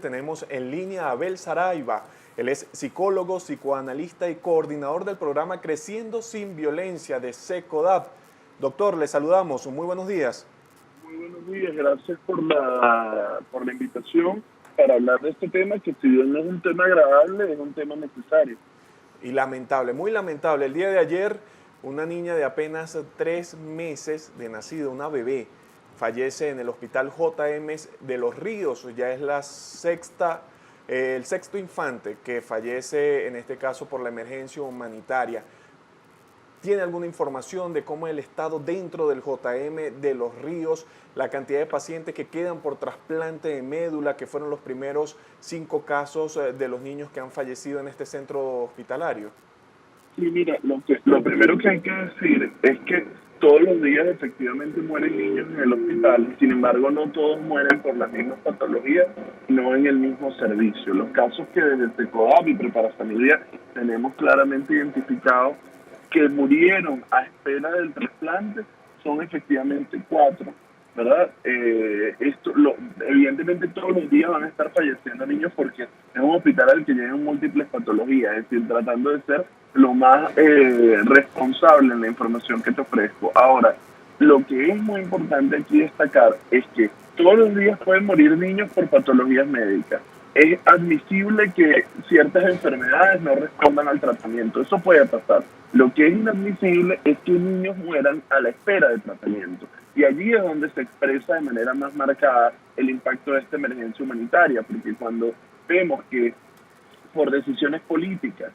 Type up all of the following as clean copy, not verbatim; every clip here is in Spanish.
Tenemos en línea a Abel Saraiva. Él es psicólogo, psicoanalista y coordinador del programa Creciendo sin Violencia de SECODAP. Doctor, le saludamos. Muy buenos días. Muy buenos días, gracias por la invitación para hablar de este tema, que si bien no es un tema agradable, es un tema necesario. Y lamentable, muy lamentable. El día de ayer, una niña de apenas 3 meses de nacido, una bebé, fallece en el hospital JM de Los Ríos. Ya es el sexto infante que fallece, en este caso por la emergencia humanitaria. ¿Tiene alguna información de cómo es el estado dentro del JM de Los Ríos, la cantidad de pacientes que quedan por trasplante de médula, que fueron los primeros 5 casos de los niños que han fallecido en este centro hospitalario? Sí, mira, lo primero que hay que decir es que todos los días efectivamente mueren niños en el hospital, sin embargo no todos mueren por las mismas patologías, no en el mismo servicio. Los casos que desde SECODAP y Prepara Familia tenemos claramente identificados que murieron a espera del trasplante son efectivamente 4, ¿verdad? Evidentemente todos los días van a estar falleciendo niños porque es un hospital al que llegan múltiples patologías, es decir, tratando de ser lo más responsable en la información que te ofrezco. Ahora, lo que es muy importante aquí destacar es que todos los días pueden morir niños por patologías médicas. Es admisible que ciertas enfermedades no respondan al tratamiento. Eso puede pasar. Lo que es inadmisible es que niños mueran a la espera de tratamiento. Y allí es donde se expresa de manera más marcada el impacto de esta emergencia humanitaria, porque cuando vemos que por decisiones políticas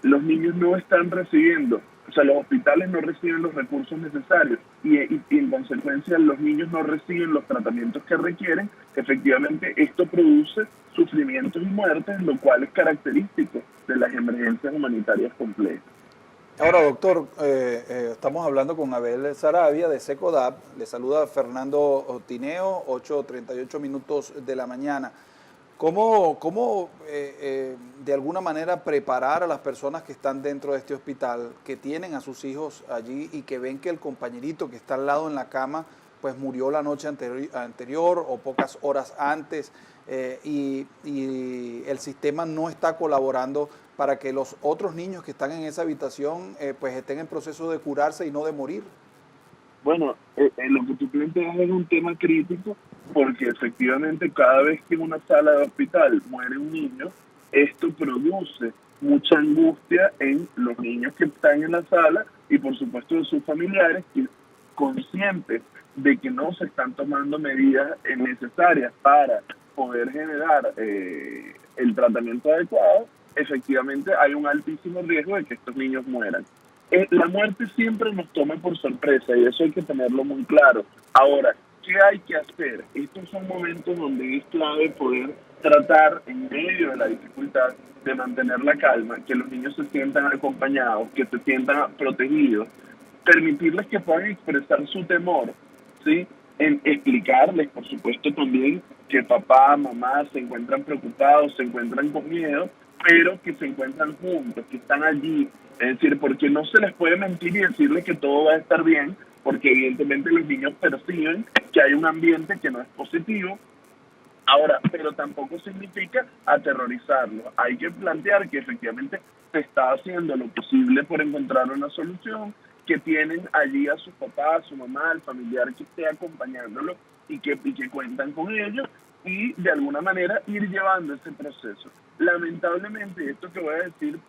los niños no están recibiendo, o sea, los hospitales no reciben los recursos necesarios y en consecuencia los niños no reciben los tratamientos que requieren, efectivamente esto produce sufrimientos y muertes, lo cual es característico de las emergencias humanitarias complejas. Ahora, doctor, estamos hablando con Abel Saraiva de SECODAP. Le saluda Fernando Tineo, 8:38 minutos de la mañana. ¿Cómo de alguna manera preparar a las personas que están dentro de este hospital, que tienen a sus hijos allí y que ven que el compañerito que está al lado en la cama pues murió la noche anterior o pocas horas antes y el sistema no está colaborando para que los otros niños que están en esa habitación pues estén en proceso de curarse y no de morir? Bueno, lo que tú planteas es un tema crítico porque efectivamente cada vez que en una sala de hospital muere un niño, esto produce mucha angustia en los niños que están en la sala y por supuesto de sus familiares que conscientes de que no se están tomando medidas necesarias para poder generar el tratamiento adecuado, efectivamente hay un altísimo riesgo de que estos niños mueran. La muerte siempre nos toma por sorpresa y eso hay que tenerlo muy claro. Ahora, ¿qué hay que hacer? Estos son momentos donde es clave poder tratar en medio de la dificultad de mantener la calma, que los niños se sientan acompañados, que se sientan protegidos, permitirles que puedan expresar su temor, ¿sí? En explicarles, por supuesto, también que papá, mamá se encuentran preocupados, se encuentran con miedo, pero que se encuentran juntos, que están allí. Es decir, porque no se les puede mentir y decirles que todo va a estar bien, porque evidentemente los niños perciben que hay un ambiente que no es positivo. Ahora, pero tampoco significa aterrorizarlos. Hay que plantear que efectivamente se está haciendo lo posible por encontrar una solución, que tienen allí a su papá, a su mamá, al familiar que esté acompañándolo y que cuentan con ellos y de alguna manera ir llevando ese proceso. Lamentablemente, esto que voy a decir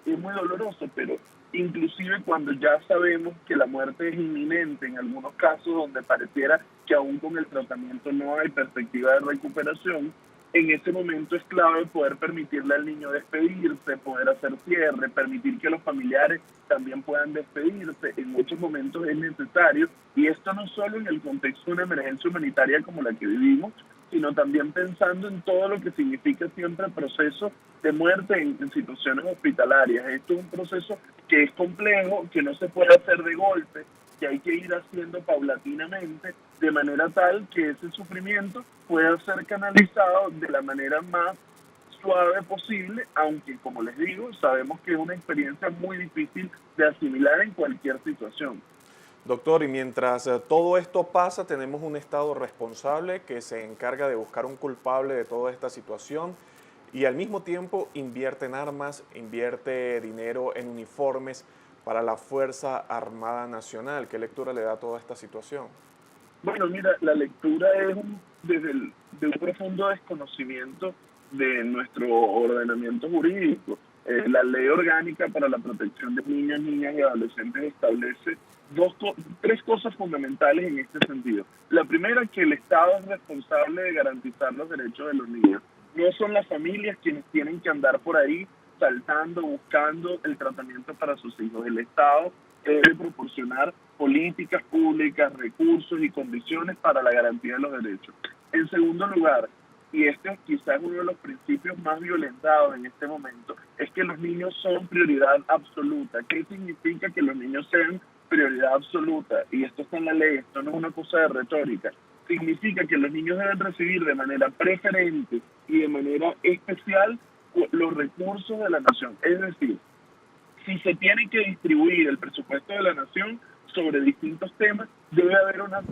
es muy doloroso, pero inclusive cuando ya sabemos que la muerte es inminente, en algunos casos donde pareciera que aún con el tratamiento no hay perspectiva de recuperación, en ese momento es clave poder permitirle al niño despedirse, poder hacer cierre, permitir que los familiares también puedan despedirse. En muchos momentos es necesario, y esto no solo en el contexto de una emergencia humanitaria como la que vivimos, sino también pensando en todo lo que significa siempre el proceso de muerte en situaciones hospitalarias. Esto es un proceso que es complejo, que no se puede hacer de golpe, que hay que ir haciendo paulatinamente, de manera tal que ese sufrimiento pueda ser canalizado de la manera más suave posible, aunque, como les digo, sabemos que es una experiencia muy difícil de asimilar en cualquier situación. Doctor, y mientras todo esto pasa, tenemos un Estado responsable que se encarga de buscar un culpable de toda esta situación y al mismo tiempo invierte en armas, invierte dinero en uniformes para la Fuerza Armada Nacional. ¿Qué lectura le da a toda esta situación? Bueno, mira, la lectura es de un profundo desconocimiento de nuestro ordenamiento jurídico. La Ley Orgánica para la Protección de Niños, Niñas y Adolescentes establece tres cosas fundamentales en este sentido. La primera, que el Estado es responsable de garantizar los derechos de los niños. No son las familias quienes tienen que andar por ahí saltando, buscando el tratamiento para sus hijos. El Estado debe proporcionar políticas públicas, recursos y condiciones para la garantía de los derechos. En segundo lugar, y este es quizás uno de los principios más violentados en este momento, es que los niños son prioridad absoluta. ¿Qué significa que los niños sean prioridad absoluta? Y esto está en la ley, esto no es una cosa de retórica. Significa que los niños deben recibir de manera preferente y de manera especial los recursos de la nación. Es decir, si se tiene que distribuir el presupuesto de la nación sobre distintos temas, debe haber una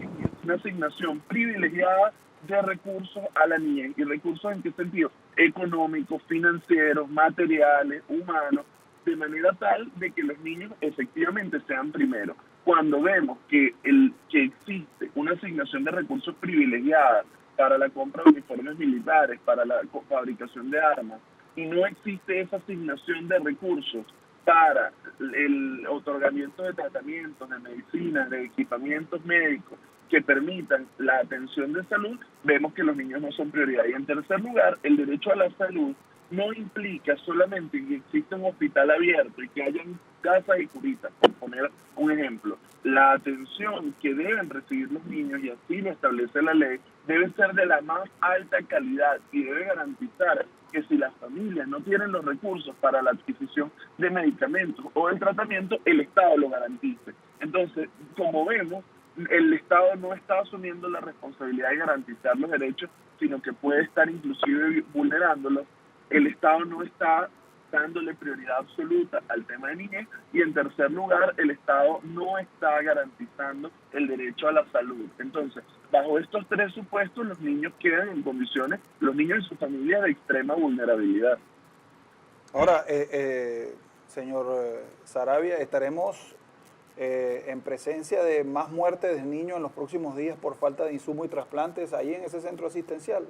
asignación privilegiada de recursos a la niñez. ¿Y recursos en qué sentido? Económicos, financieros, materiales, humanos, de manera tal de que los niños efectivamente sean primero. Cuando vemos que existe una asignación de recursos privilegiada para la compra de uniformes militares, para la fabricación de armas, y no existe esa asignación de recursos para el otorgamiento de tratamientos, de medicinas, de equipamientos médicos que permitan la atención de salud, vemos que los niños no son prioridad. Y en tercer lugar, el derecho a la salud no implica solamente que exista un hospital abierto y que hayan casas y curitas, por poner un ejemplo. La atención que deben recibir los niños, y así lo establece la ley, debe ser de la más alta calidad y debe garantizar que si las familias no tienen los recursos para la adquisición de medicamentos o el tratamiento, el Estado lo garantice. Entonces, como vemos, el Estado no está asumiendo la responsabilidad de garantizar los derechos, sino que puede estar inclusive vulnerándolos. El Estado no está dándole prioridad absoluta al tema de niñez, y en tercer lugar, el Estado no está garantizando el derecho a la salud. Entonces, bajo estos tres supuestos, los niños quedan en condiciones, los niños y sus familias, de extrema vulnerabilidad. Ahora, señor Saravia, estaremos en presencia de más muertes de niños en los próximos días por falta de insumos y trasplantes ahí en ese centro asistencial.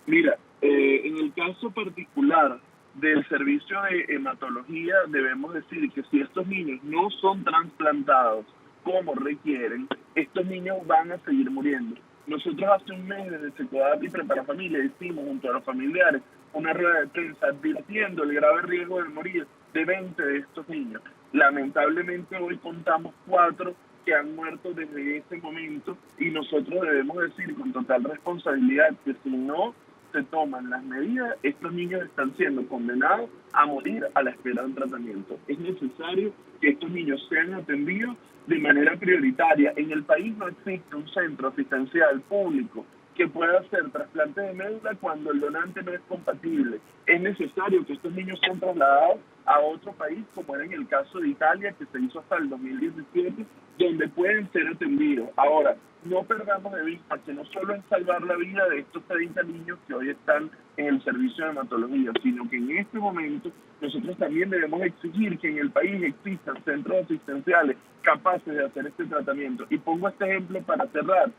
Mira, en el caso particular del servicio de hematología, debemos decir que si estos niños no son trasplantados como requieren, estos niños van a seguir muriendo. Nosotros hace un mes desde Secodap y Prepara Familia hicimos junto a los familiares una rueda de prensa advirtiendo el grave riesgo de morir de 20 de estos niños. Lamentablemente hoy contamos 4 que han muerto desde ese momento, y nosotros debemos decir con total responsabilidad que si no se toman las medidas, estos niños están siendo condenados a morir a la espera de un tratamiento. Es necesario que estos niños sean atendidos de manera prioritaria. En el país no existe un centro asistencial público que pueda hacer trasplante de médula cuando el donante no es compatible. Es necesario que estos niños sean trasladados a otro país, como era en el caso de Italia, que se hizo hasta el 2017, donde pueden ser atendidos. Ahora, no perdamos de vista que no solo es salvar la vida de estos 30 niños que hoy están en el servicio de hematología, sino que en este momento nosotros también debemos exigir que en el país existan centros asistenciales capaces de hacer este tratamiento. Y pongo este ejemplo para cerrar.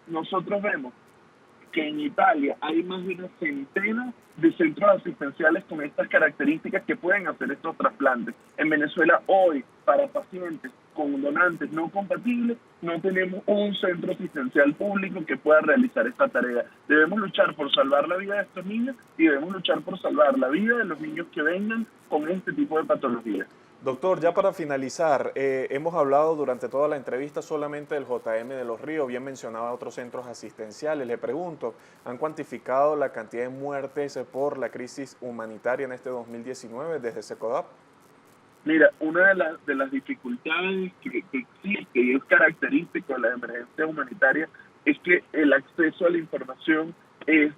Nosotros vemos que en Italia hay más de una centena de centros asistenciales con estas características que pueden hacer estos trasplantes. En Venezuela hoy, para pacientes con donantes no compatibles, no tenemos un centro asistencial público que pueda realizar esta tarea. Debemos luchar por salvar la vida de estos niños y debemos luchar por salvar la vida de los niños que vengan con este tipo de patologías. Doctor, ya para finalizar, hemos hablado durante toda la entrevista solamente del JM de Los Ríos, bien mencionaba otros centros asistenciales. Le pregunto, ¿han cuantificado la cantidad de muertes por la crisis humanitaria en este 2019 desde Secodap? Mira, una de las dificultades que existe y es característico de la emergencia humanitaria es que el acceso a la información es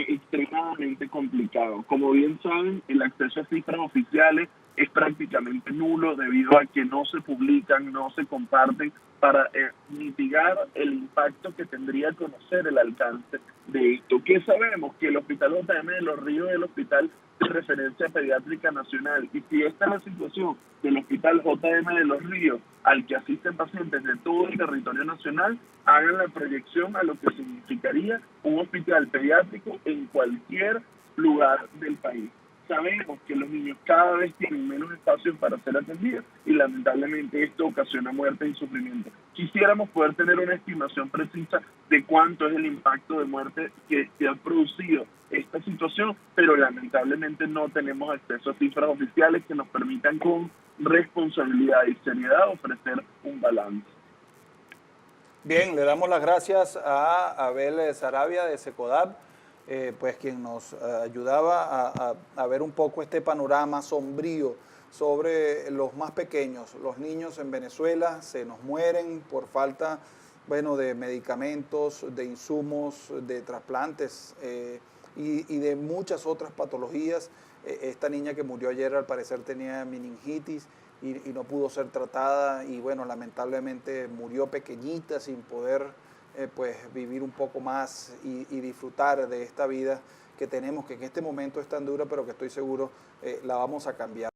extremadamente complicado. Como bien saben, el acceso a cifras oficiales es prácticamente nulo debido a que no se publican, no se comparten para mitigar el impacto que tendría conocer el alcance de esto. ¿Qué sabemos? Que el Hospital JM de Los Ríos es el hospital de referencia pediátrica nacional, y si esta es la situación del Hospital JM de Los Ríos, al que asisten pacientes de todo el territorio nacional, hagan la proyección a lo que significaría un hospital pediátrico en cualquier lugar del país. Sabemos que los niños cada vez tienen menos espacios para ser atendidos y lamentablemente esto ocasiona muerte y sufrimiento. Quisiéramos poder tener una estimación precisa de cuánto es el impacto de muerte que ha producido esta situación, pero lamentablemente no tenemos acceso a cifras oficiales que nos permitan con responsabilidad y seriedad ofrecer un balance. Bien, le damos las gracias a Abel Saravia de Secodab, pues quien nos ayudaba a ver un poco este panorama sombrío sobre los más pequeños. Los niños en Venezuela se nos mueren por falta, bueno, de medicamentos, de insumos, de trasplantes y de muchas otras patologías. Esta niña que murió ayer al parecer tenía meningitis y no pudo ser tratada y bueno, lamentablemente murió pequeñita sin poder pues vivir un poco más y disfrutar de esta vida que tenemos, que en este momento es tan dura, pero que estoy seguro la vamos a cambiar.